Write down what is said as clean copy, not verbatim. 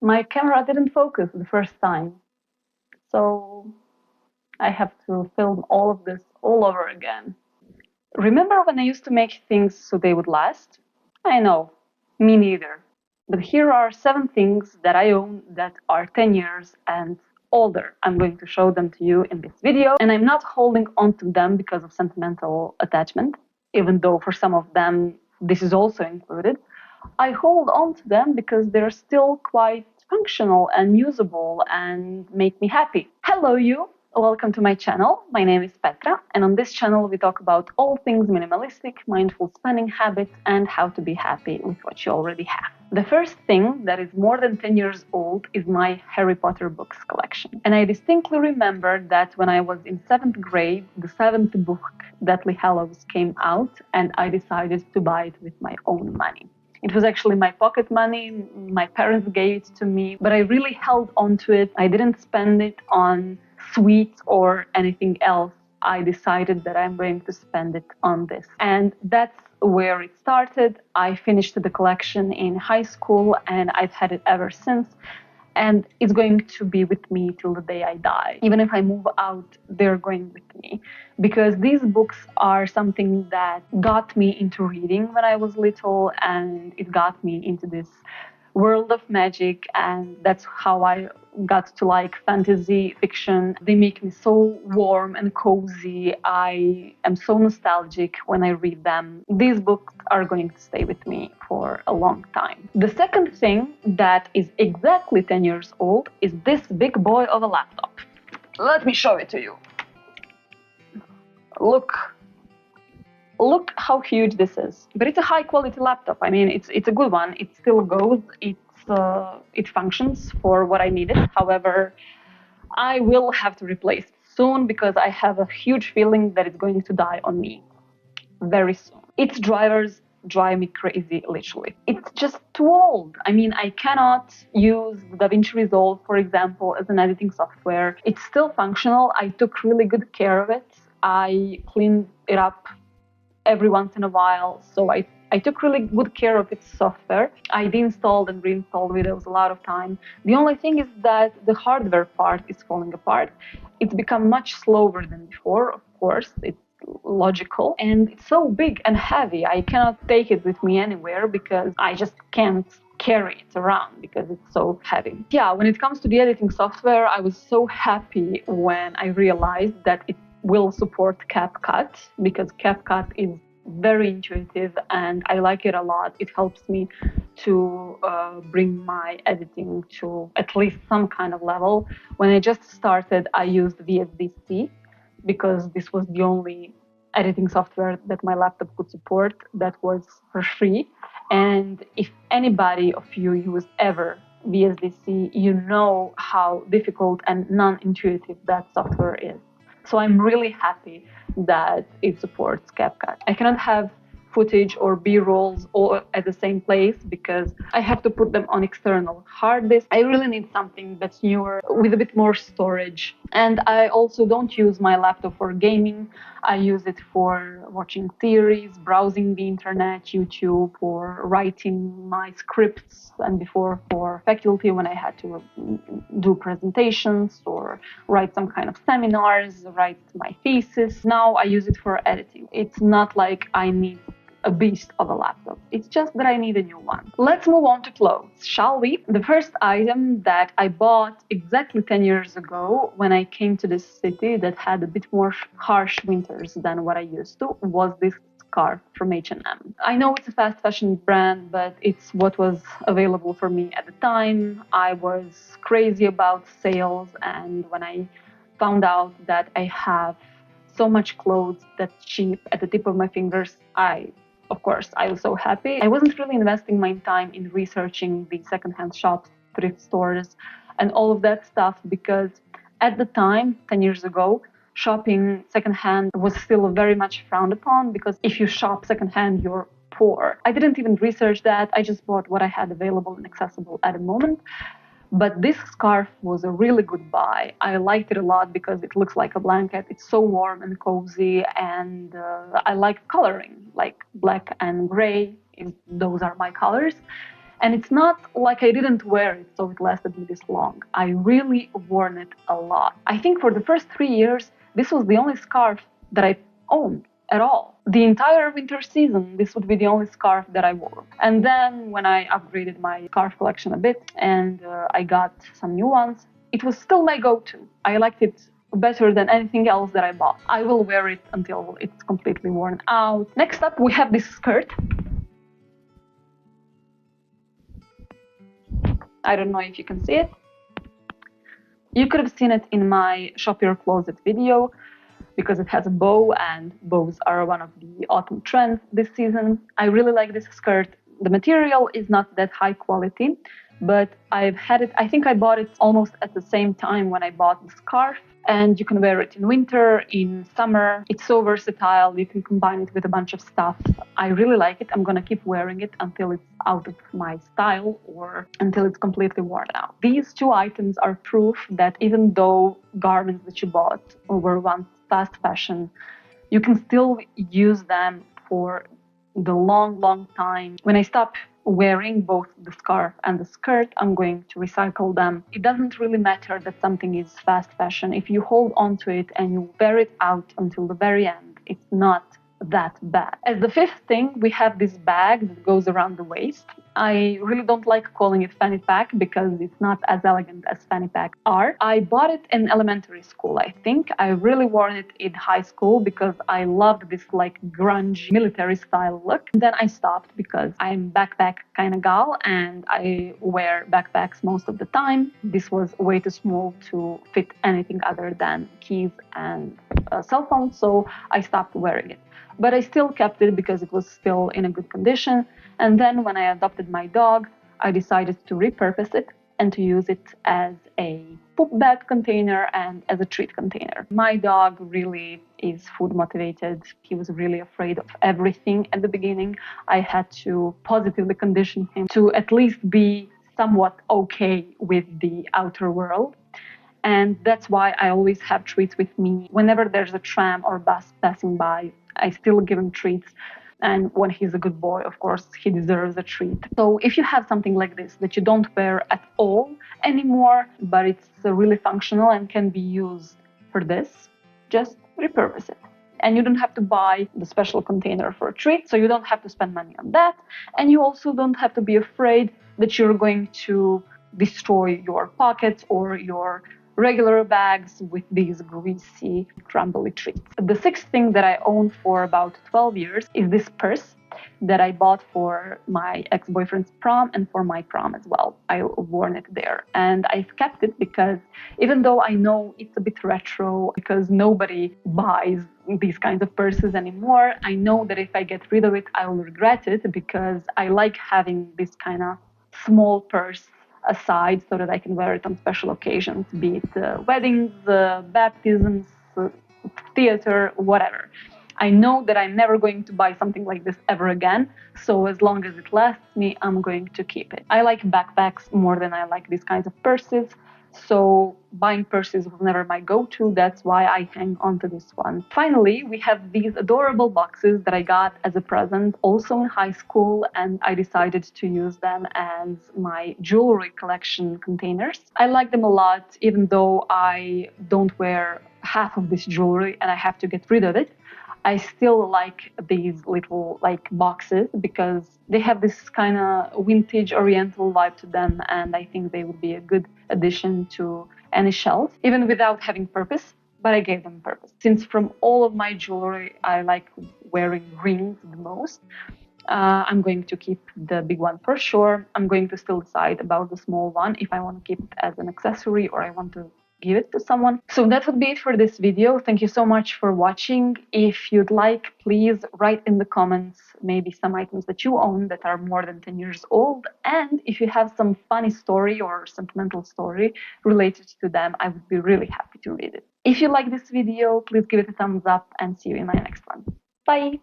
My camera didn't focus the first time, so I have to film all of this all over again. Remember when I used to make things so they would last? I know, me neither. But here are 7 things that I own that are 10 years and older. I'm going to show them to you in this video, and I'm not holding on to them because of sentimental attachment, even though for some of them this is also included. I hold on to them because they're still quite functional and usable and make me happy. Hello, you! Welcome to my channel. My name is Petra, and on this channel we talk about all things minimalistic, mindful spending habits, and how to be happy with what you already have. The first thing that is more than 10 years old is my Harry Potter books collection. And I distinctly remember that when I was in 7th grade, the 7th book, Deathly Hallows, came out, and I decided to buy it with my own money. It was actually my pocket money. My parents gave it to me, but I really held on to it. I didn't spend it on sweets or anything else. I decided that I'm going to spend it on this. And that's where it started. I finished the collection in high school and I've had it ever since. And it's going to be with me till the day I die. Even if I move out, they're going with me. Because these books are something that got me into reading when I was little, and it got me into this world of magic, and that's how I got to like fantasy fiction. They make me so warm and cozy. I am so nostalgic when I read them. These books are going to stay with me for a long time. The second thing that is exactly 10 years old is this big boy of a laptop. Let me show it to you. Look how huge this is. But it's a high quality laptop. I mean, it's a good one. It still goes. It functions for what I need it. However, I will have to replace it soon because I have a huge feeling that it's going to die on me very soon. Its drivers drive me crazy, literally. It's just too old. I mean, I cannot use DaVinci Resolve, for example, as an editing software. It's still functional. I took really good care of it. I cleaned it up every once in a while. So I took really good care of its software. I deinstalled and reinstalled Windows a lot of time. The only thing is that the hardware part is falling apart. It's become much slower than before, of course. It's logical. And it's so big and heavy. I cannot take it with me anywhere because I just can't carry it around because it's so heavy. Yeah, when it comes to the editing software, I was so happy when I realized that it will support CapCut because CapCut is very intuitive and I like it a lot. It helps me to bring my editing to at least some kind of level. When I just started, I used VSDC because this was the only editing software that my laptop could support that was for free. And if anybody of you used ever VSDC, you know how difficult and non-intuitive that software is. So I'm really happy that it supports CapCut. I cannot have footage or B-rolls all at the same place because I have to put them on external hard disk. I really need something that's newer with a bit more storage. And I also don't use my laptop for gaming. I use it for watching series, browsing the internet, YouTube, or writing my scripts, and before for faculty when I had to do presentations or write some kind of seminars, write my thesis. Now I use it for editing. It's not like I need a beast of a laptop. It's just that I need a new one. Let's move on to clothes, shall we? The first item that I bought exactly 10 years ago when I came to this city that had a bit more harsh winters than what I used to was this scarf from H&M. I know it's a fast fashion brand, but it's what was available for me at the time. I was crazy about sales, and when I found out that I have so much clothes that's cheap at the tip of my fingers, of course, I was so happy. I wasn't really investing my time in researching the secondhand shops, thrift stores, and all of that stuff because at the time, 10 years ago, shopping secondhand was still very much frowned upon because if you shop secondhand, you're poor. I didn't even research that. I just bought what I had available and accessible at the moment. But this scarf was a really good buy. I liked it a lot because it looks like a blanket. It's so warm and cozy, and I like coloring, like black and gray. Those are my colors. And it's not like I didn't wear it so it lasted me this long. I really worn it a lot. I think for the first 3 years, this was the only scarf that I owned at all. The entire winter season, this would be the only scarf that I wore. And then when I upgraded my scarf collection a bit and I got some new ones, it was still my go-to. I liked it better than anything else that I bought. I will wear it until it's completely worn out. Next up, we have this skirt. I don't know if you can see it. You could have seen it in my Shop Your Closet video because it has a bow, and bows are one of the autumn trends this season. I really like this skirt. The material is not that high quality, but I've had it, I think I bought it almost at the same time when I bought the scarf. And you can wear it in winter, in summer. It's so versatile. You can combine it with a bunch of stuff. I really like it. I'm gonna keep wearing it until it's out of my style or until it's completely worn out. These two items are proof that even though garments that you bought were once fast fashion, you can still use them for the long time. When I stop wearing both the scarf and the skirt, I'm going to recycle them. It doesn't really matter that something is fast fashion. If you hold on to it and you wear it out until the very end, it's not that bad. As the fifth thing, we have this bag that goes around the waist. I really don't like calling it fanny pack because it's not as elegant as fanny packs are. I bought it in elementary school, I think. I really wore it in high school because I loved this like grunge military style look. Then I stopped because I'm backpack kind of gal and I wear backpacks most of the time. This was way too small to fit anything other than keys and a cell phone, so I stopped wearing it. But I still kept it because it was still in a good condition. And then when I adopted my dog, I decided to repurpose it and to use it as a poop bag container and as a treat container. My dog really is food motivated. He was really afraid of everything at the beginning. I had to positively condition him to at least be somewhat okay with the outer world. And that's why I always have treats with me. Whenever there's a tram or bus passing by, I still give him treats. And when he's a good boy, of course, he deserves a treat. So if you have something like this that you don't wear at all anymore, but it's really functional and can be used for this, just repurpose it. And you don't have to buy the special container for a treat, so you don't have to spend money on that. And you also don't have to be afraid that you're going to destroy your pockets or your regular bags with these greasy, crumbly treats. The sixth thing that I own for about 12 years is this purse that I bought for my ex-boyfriend's prom and for my prom as well. I've worn it there and I've kept it because even though I know it's a bit retro because nobody buys these kinds of purses anymore, I know that if I get rid of it, I will regret it because I like having this kind of small purse aside so that I can wear it on special occasions, be it weddings, baptisms, theater, whatever. I know that I'm never going to buy something like this ever again, so as long as it lasts me, I'm going to keep it. I like backpacks more than I like these kinds of purses, so buying purses was never my go-to. That's why I hang on to this one. Finally, we have these adorable boxes that I got as a present also in high school, and I decided to use them as my jewelry collection containers. I like them a lot, even though I don't wear half of this jewelry and I have to get rid of it. I still like these little boxes because they have this kind of vintage oriental vibe to them, and I think they would be a good addition to any shelf, even without having purpose, but I gave them purpose. Since from all of my jewelry, I like wearing rings the most, I'm going to keep the big one for sure. I'm going to still decide about the small one if I want to keep it as an accessory or I want to give it to someone. So that would be it for this video. Thank you so much for watching. If you'd like, please write in the comments maybe some items that you own that are more than 10 years old. And if you have some funny story or sentimental story related to them, I would be really happy to read it. If you like this video, please give it a thumbs up and see you in my next one. Bye!